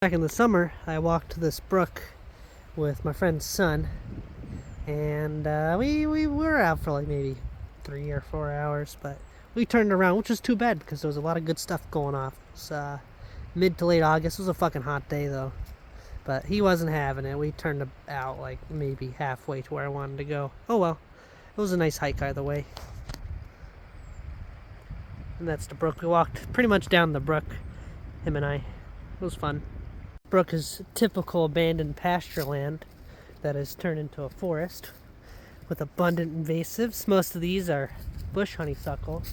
Back in the summer, I walked to this brook with my friend's son, and we were out for like maybe 3 or 4 hours, but we turned around, which was too bad because there was a lot of good stuff going off. It was mid to late August. It was a fucking hot day though, but he wasn't having it. We turned out like maybe halfway to where I wanted to go. Oh well, it was a nice hike either way. And that's the brook. We walked pretty much down the brook, him and I. It was fun. Brook is typical abandoned pasture land that is turned into a forest with abundant invasives. Most of these are bush honeysuckle,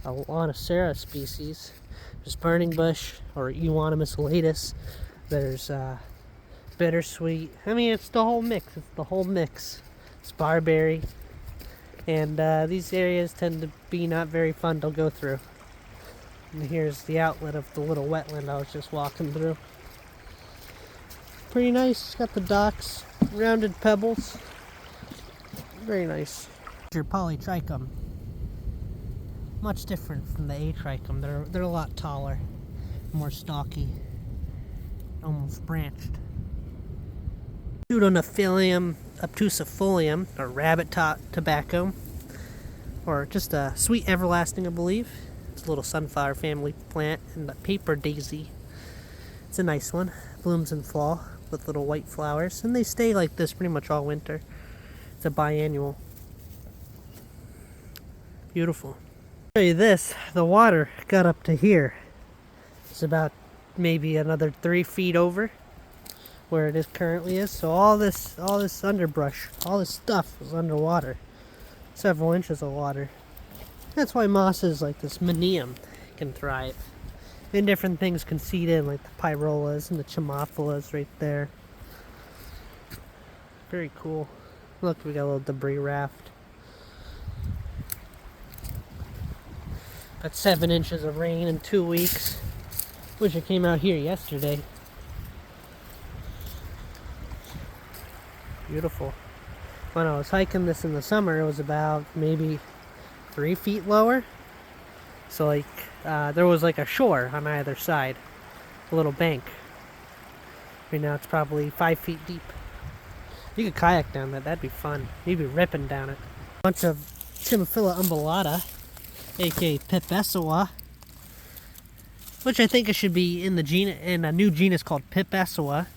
a Lonicera species. There's burning bush or Euonymus elatus. There's bittersweet. I mean, it's the whole mix. It's barberry. And these areas tend to be not very fun to go through. And here's the outlet of the little wetland I was just walking through. Pretty nice. It's got the docks, rounded pebbles. Very nice. Your polytrichum. Much different from the atrichum. They're a lot taller, more stalky, almost branched. Pseudonephilium obtusifolium, or rabbit tobacco, or just a sweet everlasting, I believe. It's a little sunflower family plant, and the paper daisy. It's a nice one. Blooms in fall with little white flowers, and they stay like this pretty much all winter. It's a biannual. Beautiful. I'll show you this. The water got up to here. It's about maybe another 3 feet over where it is currently is. So all this underbrush, all this stuff was underwater. Several inches of water. That's why mosses like this Minium can thrive. And different things can seed in, like the pyrolas and the chimophilas right there. Very cool. Look, we got a little debris raft. Got 7 inches of rain in 2 weeks. Wish I came out here yesterday. Beautiful. When I was hiking this in the summer, it was about maybe 3 feet lower. So like, there was like a shore on either side, a little bank. Right now it's probably 5 feet deep. You could kayak down that, that'd be fun. You'd be ripping down it. Bunch of Chimaphila umbellata, aka Pipessawa, which I think it should be in a new genus called Pipessawa,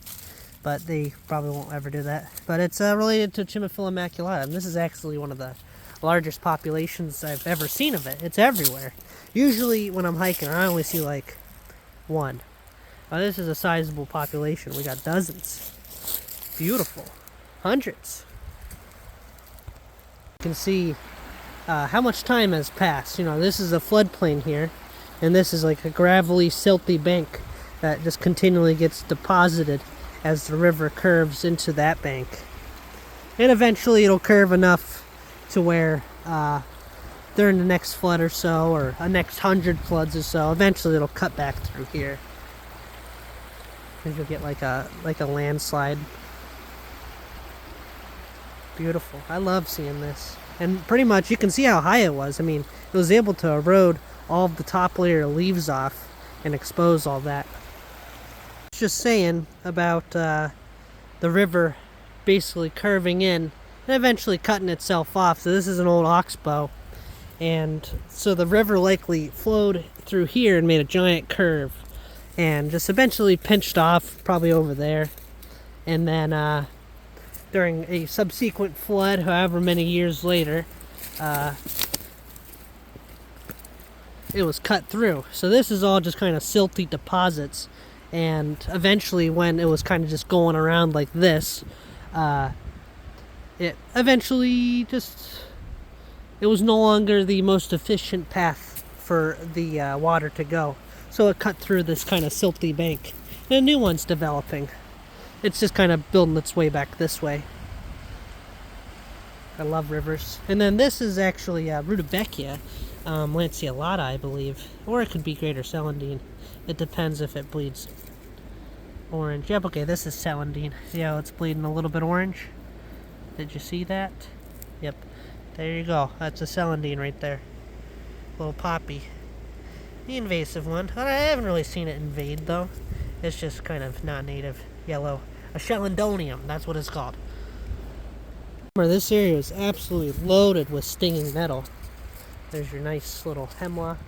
but they probably won't ever do that. But it's related to Chimaphila maculata, and this is actually one of the largest populations I've ever seen of it. It's everywhere. Usually when I'm hiking, I only see like one. This is a sizable population. We got dozens. Beautiful. Hundreds. You can see how much time has passed. You know, this is a floodplain here, and this is like a gravelly, silty bank that just continually gets deposited as the river curves into that bank. And eventually it'll curve enough to where during the next flood or so, or a next 100 floods or so, eventually it'll cut back through here. And you'll get like a landslide. Beautiful. I love seeing this. And pretty much you can see how high it was. I mean, it was able to erode all of the top layer of leaves off and expose all that. Just saying about the river basically curving in and eventually cutting itself off. So this is an old oxbow, and so the river likely flowed through here and made a giant curve and just eventually pinched off probably over there, and then during a subsequent flood however many years later it was cut through. So this is all just kind of silty deposits, and eventually when it was kind of just going around like this, it eventually it was no longer the most efficient path for the water to go. So it cut through this kind of silty bank. And a new one's developing. It's just kind of building its way back this way. I love rivers. And then this is actually Rudbeckia lanceolata, I believe. Or it could be greater celandine. It depends if it bleeds orange. Yep, okay, this is celandine. See how it's bleeding a little bit orange? Did you see that? Yep. There you go. That's a celandine right there. Little poppy. The invasive one. I haven't really seen it invade though. It's just kind of not native yellow. A chelidonium, that's what it's called. This area is absolutely loaded with stinging nettle. There's your nice little hemlock.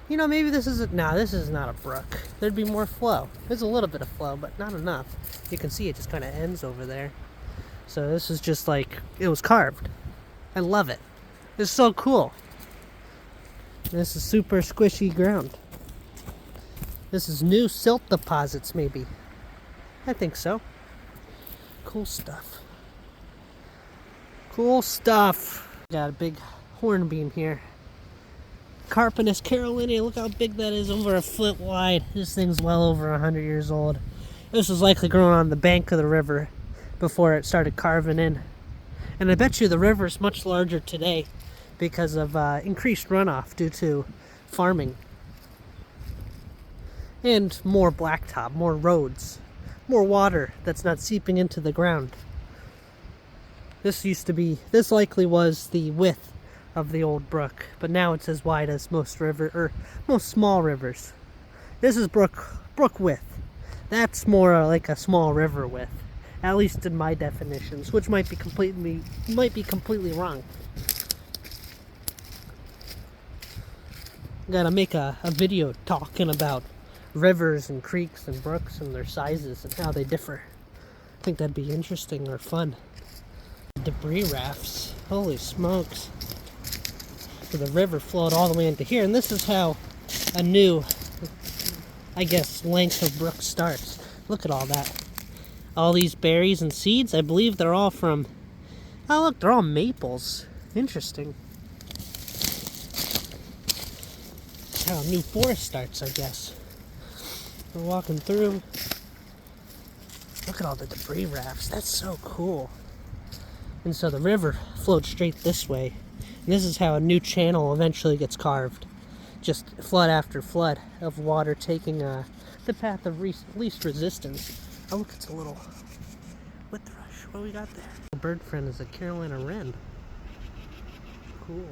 You know, maybe this is this is not a brook. There'd be more flow. There's a little bit of flow, but not enough. You can see it just kind of ends over there. So this is just like, it was carved. I love it. It's so cool. This is super squishy ground. This is new silt deposits, maybe. I think so. Cool stuff. Cool stuff. Got a big hornbeam here. Carpinus carolinea, look how big that is, over a foot wide. This thing's well over 100 years old. This was likely grown on the bank of the river before it started carving in. And I bet you the river is much larger today because of increased runoff due to farming. And more blacktop, more roads, more water that's not seeping into the ground. This likely was the width of the old brook, but now it's as wide as most small rivers. This is brook width. That's more like a small river width, at least in my definitions, which might be completely wrong. Gotta make a video talking about rivers and creeks and brooks and their sizes and how they differ. I think that'd be interesting or fun. Debris rafts. Holy smokes. So the river flowed all the way into here, and this is how a new, I guess, length of brook starts. Look at all that. All these berries and seeds, I believe they're all from, oh look, they're all maples. Interesting. That's how a new forest starts, I guess. We're walking through. Look at all the debris rafts. That's so cool. And so the river flowed straight this way. And this is how a new channel eventually gets carved. Just flood after flood of water taking the path of least resistance. Oh look, it's a little wood thrush. What do we got there? The bird friend is a Carolina wren. Cool.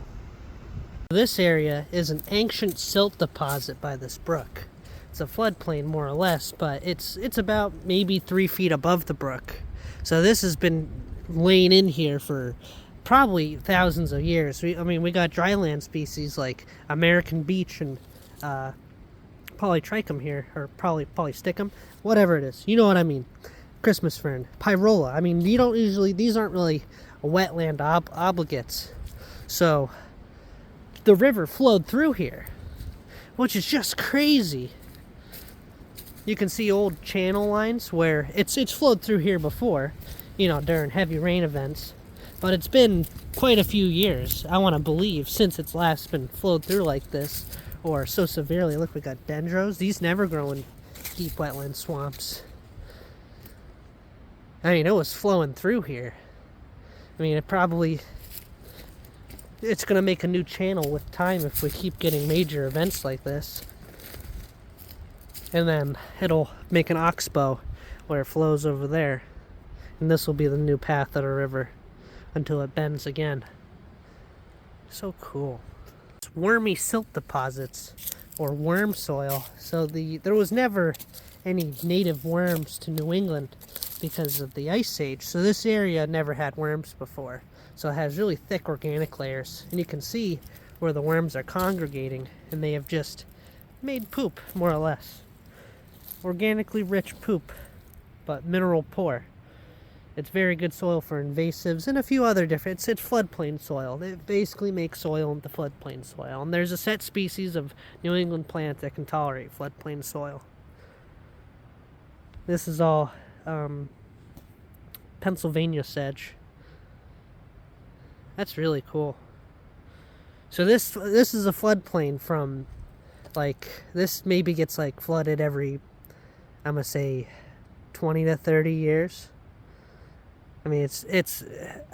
This area is an ancient silt deposit by this brook. It's a floodplain more or less, but it's about maybe 3 feet above the brook. So this has been laying in here for probably thousands of years. We got dryland species like American beech and polytrichum here, or probably polysticum, whatever it is. You know what I mean. Christmas fern, pyrola. I mean, these aren't really wetland obligates. So the river flowed through here, which is just crazy. You can see old channel lines where it's flowed through here before, you know, during heavy rain events. But it's been quite a few years, I want to believe, since it's last been flowed through like this, or so severely. Look, we got dendros. These never grow in deep wetland swamps. I mean, it was flowing through here. I mean, it's going to make a new channel with time if we keep getting major events like this. And then it'll make an oxbow where it flows over there. And this will be the new path of the river until it bends again. So cool. It's wormy silt deposits, or worm soil. So there was never any native worms to New England because of the Ice Age. So this area never had worms before. So it has really thick organic layers. And you can see where the worms are congregating, and they have just made poop, more or less. Organically rich poop, but mineral poor. It's very good soil for invasives and a few other different, it's floodplain soil. They basically make soil into floodplain soil. And there's a set species of New England plant that can tolerate floodplain soil. This is all Pennsylvania sedge. That's really cool. So this is a floodplain from, like, this maybe gets like flooded every, I'm gonna say 20 to 30 years. I mean, it's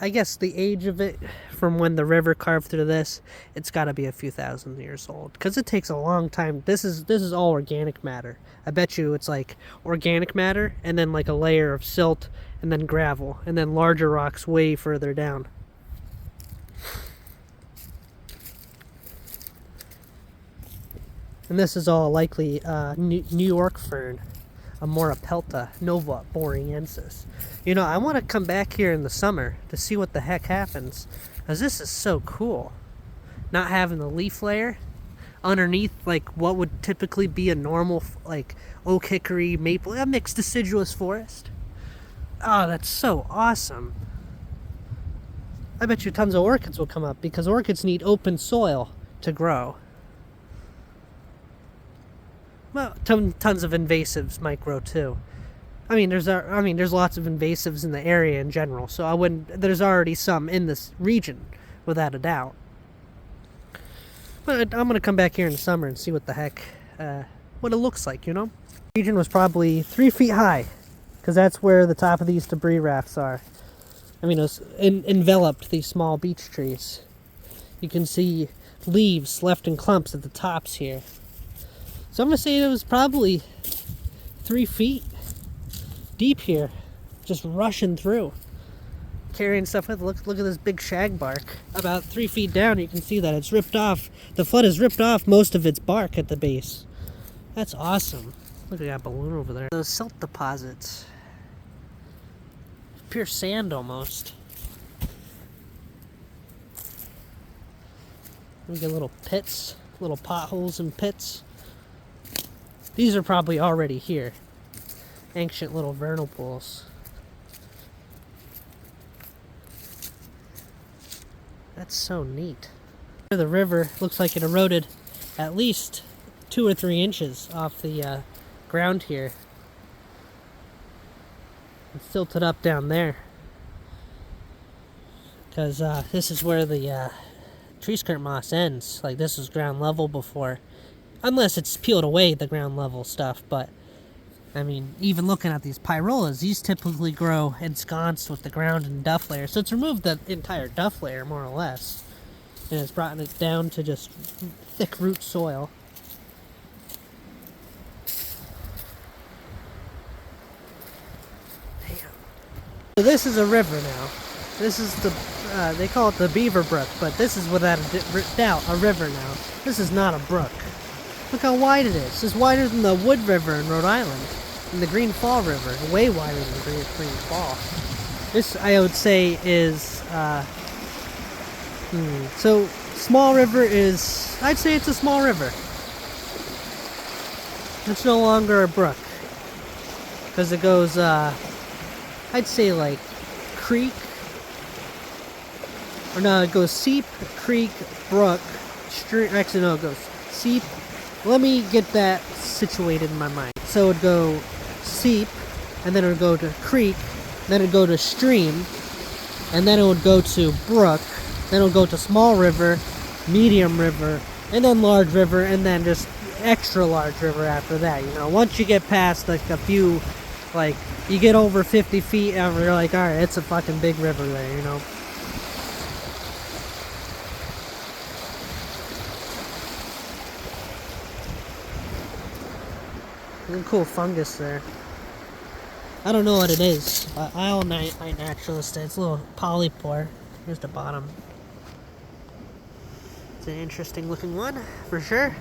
I guess the age of it from when the river carved through this, it's got to be a few thousand years old because it takes a long time. This is all organic matter. I bet you it's like organic matter and then like a layer of silt and then gravel and then larger rocks way further down. And this is all likely New York fern, Amorapelta nova boreaensis. You know, I want to come back here in the summer to see what the heck happens, because this is so cool. Not having the leaf layer underneath, like what would typically be a normal, like oak, hickory, maple, a mixed deciduous forest. Oh, that's so awesome. I bet you tons of orchids will come up, because orchids need open soil to grow. Well, tons of invasives might grow too. I mean, there's lots of invasives in the area in general, so there's already some in this region, without a doubt. But I'm gonna come back here in the summer and see what the heck, what it looks like, you know? The region was probably 3 feet high, because that's where the top of these debris rafts are. I mean, it was enveloped these small beech trees. You can see leaves left in clumps at the tops here. So I'm gonna say it was probably 3 feet deep here, just rushing through, carrying stuff with. Look at this big shagbark. About 3 feet down, you can see that it's ripped off. The flood has ripped off most of its bark at the base. That's awesome. Look at that balloon over there. Those silt deposits. Pure sand almost. We get little pits, little potholes and pits. These are probably already here. Ancient little vernal pools. That's so neat. The river looks like it eroded at least 2 or 3 inches off the ground here. It's tilted up down there, because this is where the tree skirt moss ends. Like, this was ground level before, unless it's peeled away, the ground level stuff. But I mean, even looking at these pyrolas, these typically grow ensconced with the ground and duff layer, so it's removed the entire duff layer more or less, and it's brought it down to just thick root soil. So this is a river now. This is the, they call it the Beaver Brook, but this is without a doubt a river now. This is not a brook. Look how wide it is. It's wider than the Wood River in Rhode Island, and the Green Fall River, way wider than the Green Fall. This, I would say, is, so small river is, I'd say it's a small river. It's no longer a brook, because it goes, I'd say like creek, or no, it goes seep, creek, brook, stream. Actually, no, it goes seep. Let me get that situated in my mind. So it would go seep, and then it would go to creek, then it would go to stream, and then it would go to brook, then it would go to small river, medium river, and then large river, and then just extra large river after that. You know, once you get past like a few, like, you get over 50 feet, and you're like, alright, it's a fucking big river there, you know. There's a cool fungus there. I don't know what it is. I'll naturalist it. It's a little polypore. Here's the bottom. It's an interesting looking one, for sure.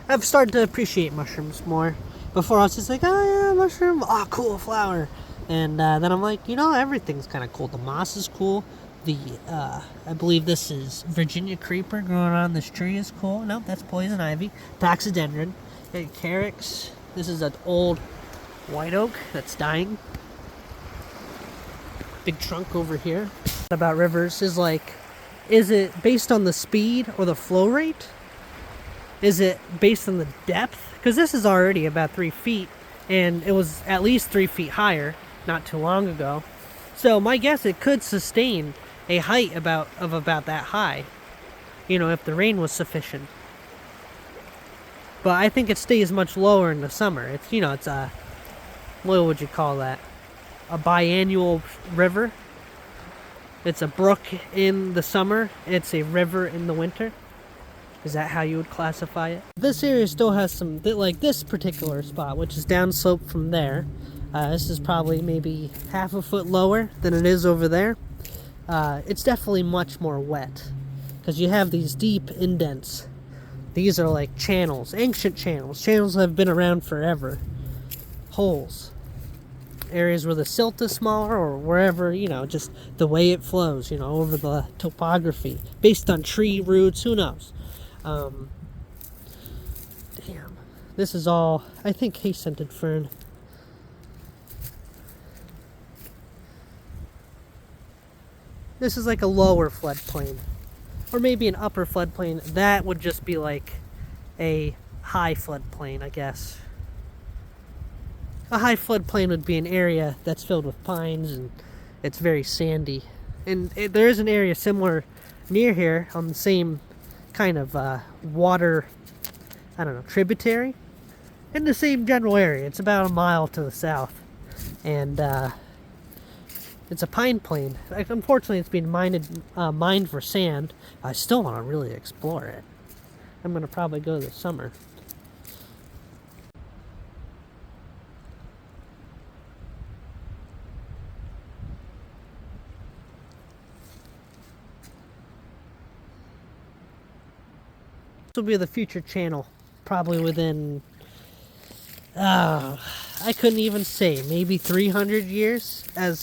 I've started to appreciate mushrooms more. Before I was just like, oh yeah, mushroom, oh cool, flower. And then I'm like, you know, everything's kind of cool. The moss is cool. The, I believe this is Virginia creeper growing on this tree is cool. Nope, that's poison ivy. Toxidendron. Carex. This is an old white oak that's dying. Big trunk over here. About rivers is like, is it based on the speed or the flow rate? Is it based on the depth? Because this is already about 3 feet, and it was at least 3 feet higher not too long ago. So my guess, it could sustain a height of about that high, you know, if the rain was sufficient. But I think it stays much lower in the summer. It's, you know, it's a, what would you call that? A biannual river. It's a brook in the summer. It's a river in the winter. Is that how you would classify it? This area still has some, like this particular spot, which is downslope from there. This is probably maybe half a foot lower than it is over there. It's definitely much more wet, because you have these deep indents These are like channels, ancient channels. Channels that have been around forever. Holes. Areas where the silt is smaller, or wherever, just the way it flows, over the topography. Based on tree roots, who knows? Damn. This is all, I think, hay-scented fern. This is like a lower floodplain. Or maybe an upper floodplain. That would just be like a high floodplain, I guess. A high floodplain would be an area that's filled with pines and it's very sandy. And there is an area similar near here on the same kind of water, I don't know, tributary. In the same general area. It's about a mile to the south. And it's a pine plain. Unfortunately, it's being mined for sand. I still want to really explore it. I'm going to probably go this summer. This will be the future channel. Probably within, I couldn't even say, maybe 300 years as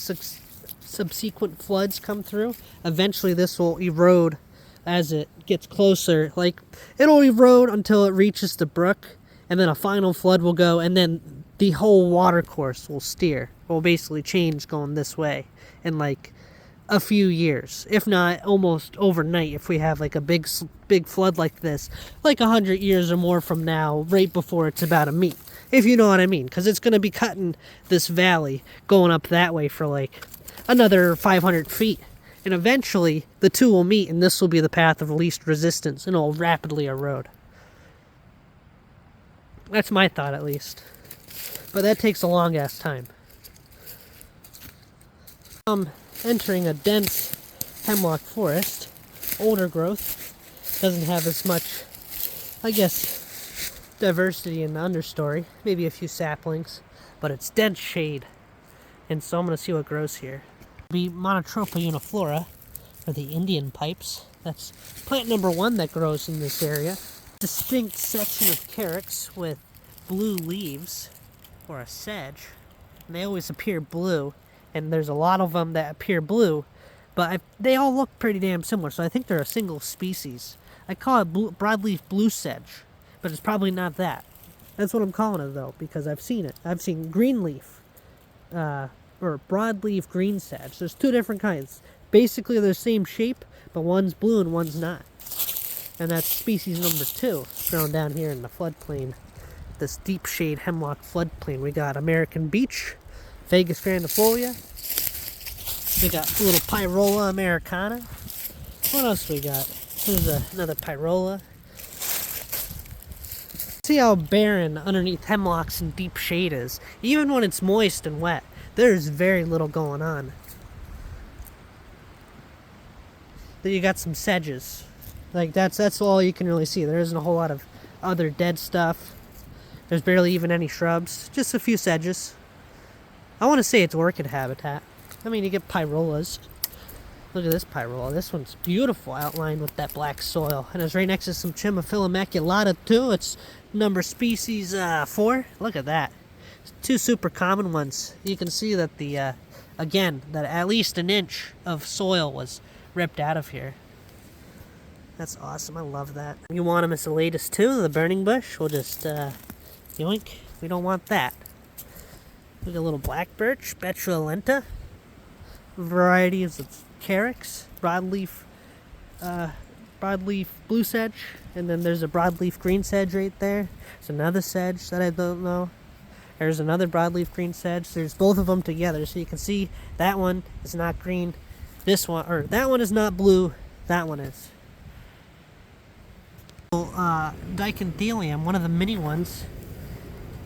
subsequent floods come through. Eventually this will erode as it gets closer. Like, it'll erode until it reaches the brook, and then a final flood will go, and then the whole water course will steer. Will basically change going this way in like a few years, if not almost overnight, if we have like a big flood like this, like 100 years or more from now, right before it's about to meet, if you know what I mean, because it's going to be cutting this valley going up that way for like another 500 feet, and eventually the two will meet, and this will be the path of least resistance, and it'll rapidly erode. That's my thought, at least, but that takes a long ass time. Entering a dense hemlock forest, older growth, doesn't have as much, I guess, diversity in the understory, maybe a few saplings, but it's dense shade, and so I'm going to see what grows here. Be Monotropa uniflora, or the Indian pipes. That's plant number 1 that grows in this area. Distinct section of carex with blue leaves, or a sedge, and they always appear blue. And there's a lot of them that appear blue, but they all look pretty damn similar, so I think they're a single species. I call it broadleaf blue sedge, but it's probably not that. That's what I'm calling it, though, because I've seen it. I've seen green leaf, or broadleaf green sedge. There's 2 different kinds. Basically, they're the same shape, but one's blue and one's not. And that's species number 2, grown down here in the floodplain. This deep shade hemlock floodplain. We got American beech, Vegas grandifolia. We got a little Pyrola americana. What else we got? Here's another Pyrola. See how barren underneath hemlocks and deep shade is. Even when it's moist and wet, there's very little going on. Then you got some sedges. Like that's all you can really see. There isn't a whole lot of other dead stuff. There's barely even any shrubs. Just a few sedges. I want to say it's orchid habitat. I mean, you get pyrolas. Look at this pyrola. This one's beautiful, outlined with that black soil. And it's right next to some Chimaphila maculata, too. It's number species 4. Look at that. 2 super common ones. You can see that again, that at least an inch of soil was ripped out of here. That's awesome. I love that. Euonymus elatus, too, the burning bush. We'll just, yoink. We don't want that. Look at a little black birch, Betrua lenta. Varieties of carex, broadleaf blue sedge, and then there's a broadleaf green sedge right there. There's another sedge that I don't know. There's another broadleaf green sedge. There's both of them together, so you can see that one is not green. This one, or that one is not blue. That one is. Dichynthelium, one of the mini ones.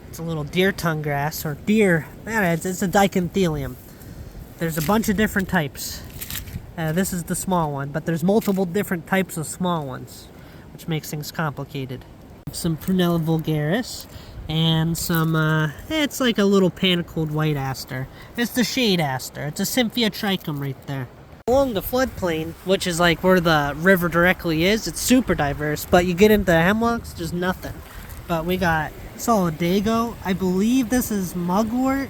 It's a little deer tongue grass, or deer. It's a dichynthelium. There's a bunch of different types. This is the small one, but there's multiple different types of small ones, which makes things complicated. Some Prunella vulgaris, and some, it's like a little panicled white aster. It's the shade aster. It's a Symphia trichum right there. Along the floodplain, which is like where the river directly is, it's super diverse, but you get into the hemlocks, there's nothing. But we got solidago, I believe this is mugwort,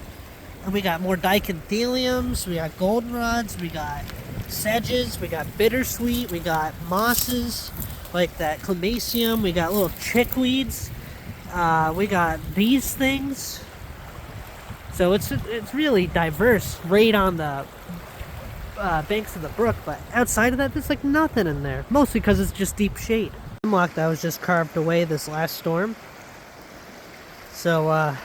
and we got more dicotyledons, we got goldenrods, we got sedges, we got bittersweet, we got mosses, like that climacium, we got little chickweeds, we got these things. So it's really diverse right on the banks of the brook, but outside of that there's like nothing in there, mostly because it's just deep shade. Hemlock that was just carved away this last storm. So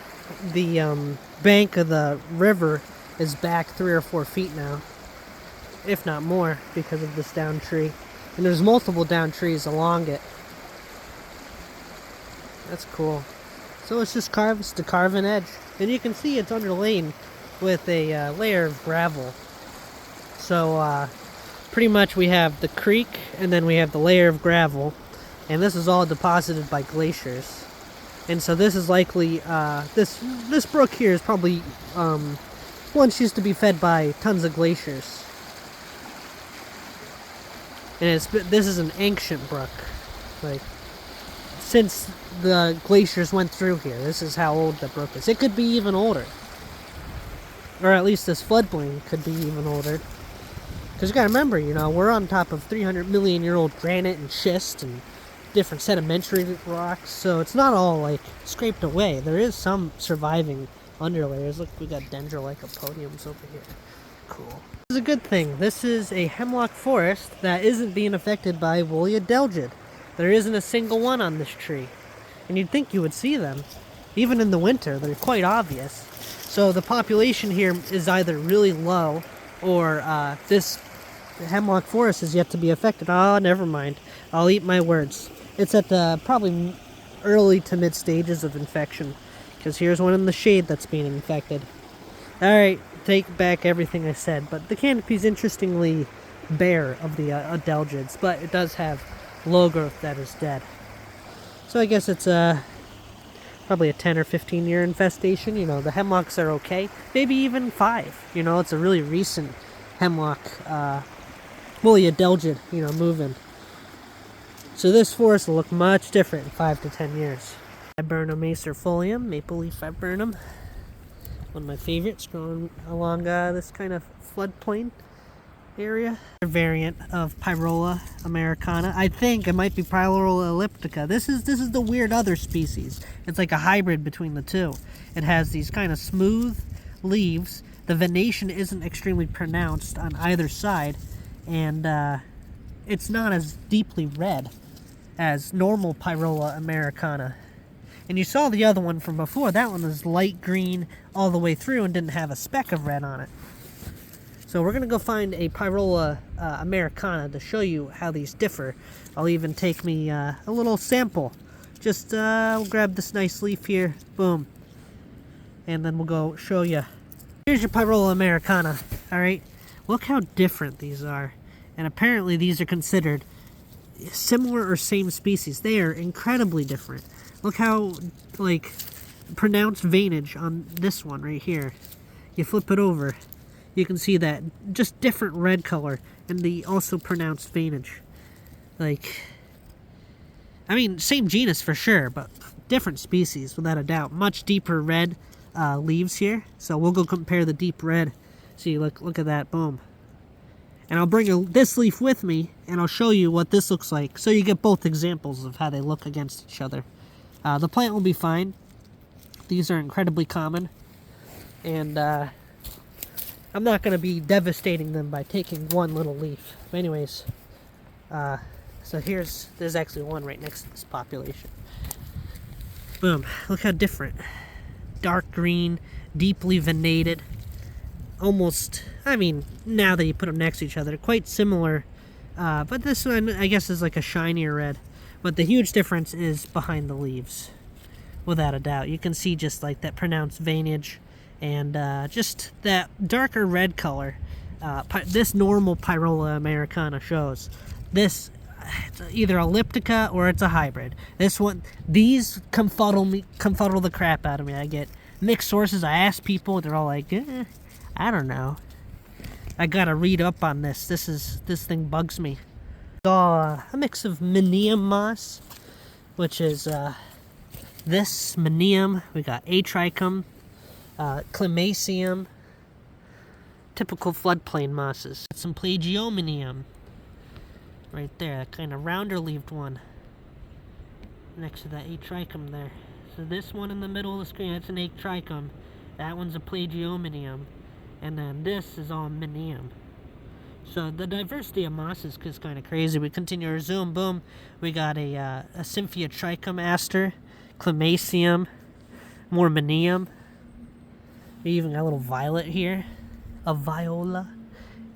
the bank of the river is back 3 or 4 feet now, if not more, because of this down tree. And there's multiple down trees along it. That's cool. So it's just carved, it's to carve an edge. And you can see it's underlain with a layer of gravel. So pretty much we have the creek, and then we have the layer of gravel. And this is all deposited by glaciers. And so this is likely, this brook here is probably, once used to be fed by tons of glaciers. And this is an ancient brook. Like, since the glaciers went through here, this is how old the brook is. It could be even older. Or at least this floodplain could be even older. Because you gotta remember, you know, we're on top of 300 million year old granite and schist and different sedimentary rocks, so it's not all like scraped away. There is some surviving underlayers. Look, we got dendrolycopodiums over here. Cool. This is a good thing. This is a hemlock forest that isn't being affected by woolly adelgid. There isn't a single one on this tree. And you'd think you would see them. Even in the winter, they're quite obvious. So the population here is either really low, or this hemlock forest is yet to be affected. Oh, never mind. I'll eat my words. It's at the probably early to mid stages of infection, because here's one in the shade that's being infected. Alright, take back everything I said, but the canopy's interestingly bare of the adelgids, but it does have low growth that is dead. So I guess it's probably a 10 or 15 year infestation. You know, the hemlocks are okay, maybe even 5. You know, it's a really recent hemlock woolly adelgid, you know, moving. So this forest will look much different in 5 to 10 years. Viburnum acerifolium, maple leaf viburnum. One of my favorites, growing along this kind of floodplain area. A variant of Pyrola americana. I think it might be Pyrola elliptica. This is the weird other species. It's like a hybrid between the two. It has these kind of smooth leaves. The venation isn't extremely pronounced on either side, and it's not as deeply red as normal Pyrola americana. And you saw the other one from before. That one was light green all the way through and didn't have a speck of red on it. So we're going to go find a Pyrola americana to show you how these differ. I'll even take me a little sample. Just we'll grab this nice leaf here. Boom. And then we'll go show you. Here's your Pyrola americana. Alright? Look how different these are. And apparently these are considered similar or same species. They are incredibly different. Look how, like, pronounced veinage on this one right here. You flip it over, you can see that just different red color, and the also pronounced veinage. Like, I mean, same genus for sure, but different species without a doubt. Much deeper red leaves here. So we'll go compare the deep red. See, look at that, boom. And I'll bring this leaf with me, and I'll show you what this looks like, so you get both examples of how they look against each other. The plant will be fine. These are incredibly common, and I'm not going to be devastating them by taking one little leaf. But anyways, so there's actually one right next to this population. Boom, look how different. Dark green, deeply venated. Almost, I mean, now that you put them next to each other, quite similar. But this one, I guess, is like a shinier red. But the huge difference is behind the leaves, without a doubt. You can see just like that pronounced veinage and just that darker red color. This normal Pyrola americana shows. This, it's either elliptica or it's a hybrid. This one, these confuddle the crap out of me. I get mixed sources. I ask people, they're all like, I don't know. I gotta read up on this. This thing bugs me. A mix of Minium moss, which is this Minium. We got Atrichum, Climacium, typical floodplain mosses. Some Plagiominium right there, that kind of rounder leaved one next to that Atrichum there. So this one in the middle of the screen, that's an Atrichum. That one's a Plagiominium, and then this is all Minium. So the diversity of mosses is kind of crazy. We continue our zoom, boom. We got a Symphia trichum aster, Climacium, more Minium. We even got a little violet here, a viola,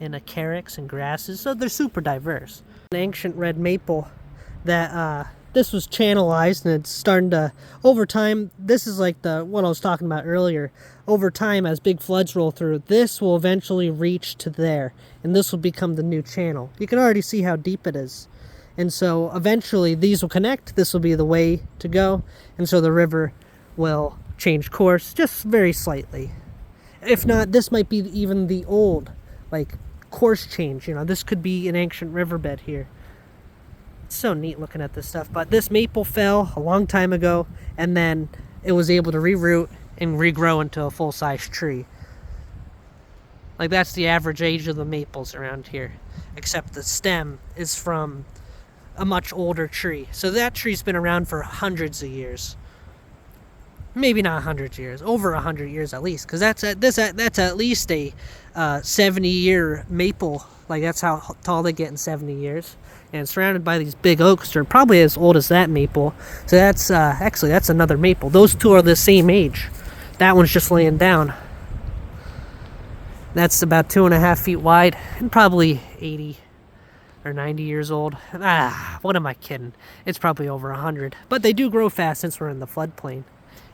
and a carex and grasses. So they're super diverse. An ancient red maple that this was channelized, and it's starting to, over time, this is like the what I was talking about earlier. Over time, as big floods roll through, this will eventually reach to there, and this will become the new channel. You can already see how deep it is. And so eventually these will connect. This will be the way to go, and so the river will change course just very slightly. If not, this might be even the old, like, course change. You know, this could be an ancient riverbed here. It's so neat looking at this stuff. But this maple fell a long time ago, and then it was able to reroot and regrow into a full-size tree. Like, that's the average age of the maples around here, except the stem is from a much older tree. So that tree's been around for hundreds of years. Maybe not 100 years, over 100 years at least, because that's at least a 70-year maple. Like, that's how tall they get in 70 years, and surrounded by these big oaks. They're probably as old as that maple. So that's actually, that's another maple. Those two are the same age. That one's just laying down. That's about 2.5 feet wide and probably 80 or 90 years old. What am I kidding? It's probably over 100. But they do grow fast since we're in the floodplain.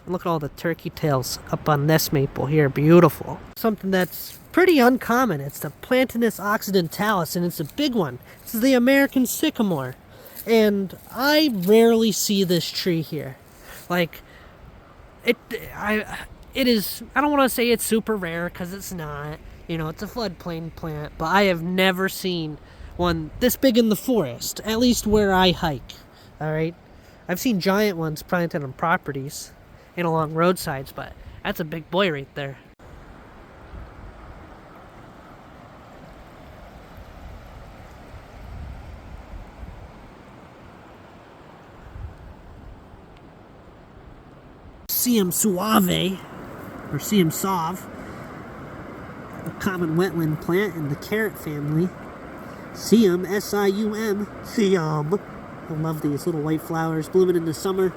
And look at all the turkey tails up on this maple here. Beautiful. Something that's pretty uncommon. It's the Plantinus occidentalis, and it's a big one. This is the American sycamore. And I rarely see this tree here. Like, it is, I don't want to say it's super rare, because it's not. You know, it's a floodplain plant. But I have never seen one this big in the forest, at least where I hike. Alright? I've seen giant ones planted on properties and along roadsides, but that's a big boy right there. Sium suave, or Sium sauve, a common wetland plant in the carrot family. Sium, S-I-U-M, Sium. I love these little white flowers blooming in the summer.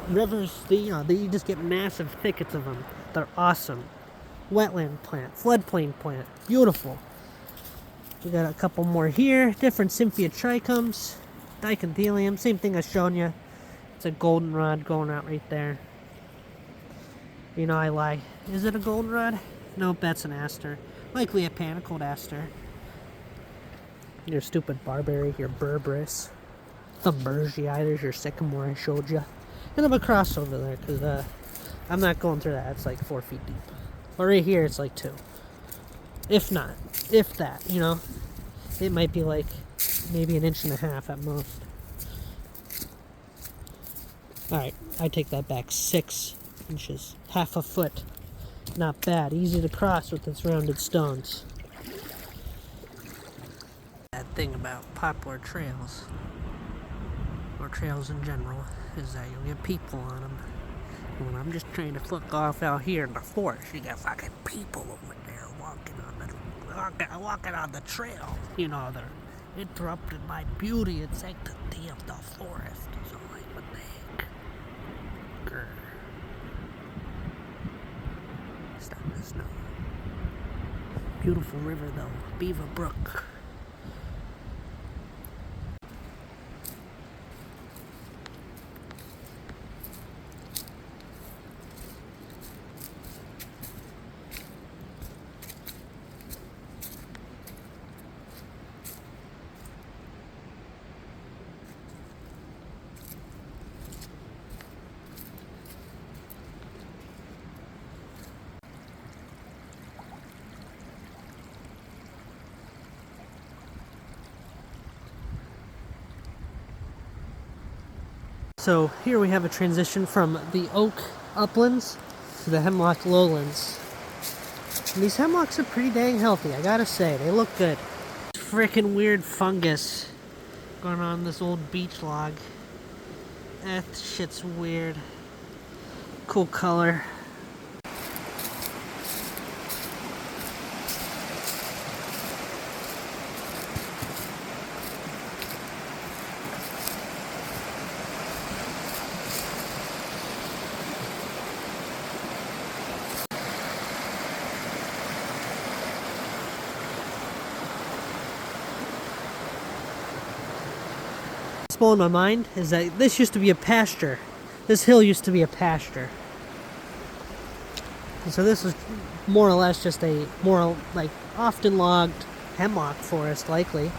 Rivers, they just get massive thickets of them. They're awesome. Wetland plant, floodplain plant, beautiful. We got a couple more here. Different Symphia trichums, Dichondelium, same thing I've shown you. It's a goldenrod going out right there. You know I lie. Is it a goldenrod? Nope, that's an aster. Likely a panicled aster. Your stupid barberry, your berberis. Thunbergii, there's your sycamore I showed you. And I'm across over there, because I'm not going through that. It's like 4 feet deep. But right here, it's like 2. If not. If that, you know. It might be like maybe 1.5 inches at most. Alright, I take that back. 6 inches. Half a foot. Not bad. Easy to cross with its rounded stones. That thing about poplar trails, or trails in general, is that you'll get people on them. And when I'm just trying to fuck off out here in the forest, you got fucking people over there walking on the trail. You know, they're interrupting my beauty and sanctity of the forest. So like, what the heck? Grr. Stop this now. Beautiful river though, Beaver Brook. So here we have a transition from the oak uplands to the hemlock lowlands. And these hemlocks are pretty dang healthy, I gotta say. They look good. Frickin' weird fungus going on this old beach log. That shit's weird. Cool color. What's blowing my mind is that this used to be a pasture. This hill used to be a pasture. And so this was more or less just a more like often logged hemlock forest, likely.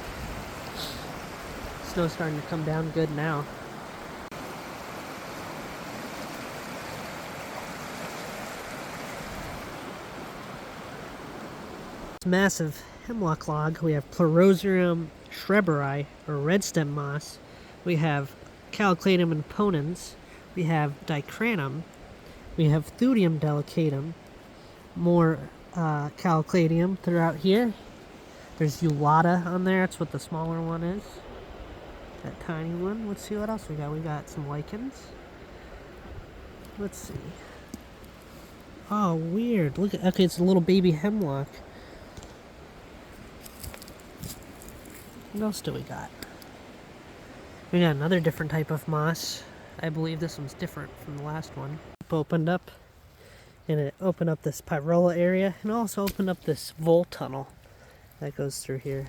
Snow's starting to come down good now. This massive hemlock log, we have Pleuroseum shrebberi, or redstem moss. We have Caliclatum imponens. We have Dicranum. We have Thudium delicatum. More Calicladium throughout here. There's Eulata on there. That's what the smaller one is. That tiny one. Let's see what else we got. We got some lichens. Let's see. Oh, weird. Look at, okay, it's a little baby hemlock. What else do we got? We got another different type of moss. I believe this one's different from the last one. Opened up, and it opened up this pyrola area, and also opened up this vole tunnel that goes through here.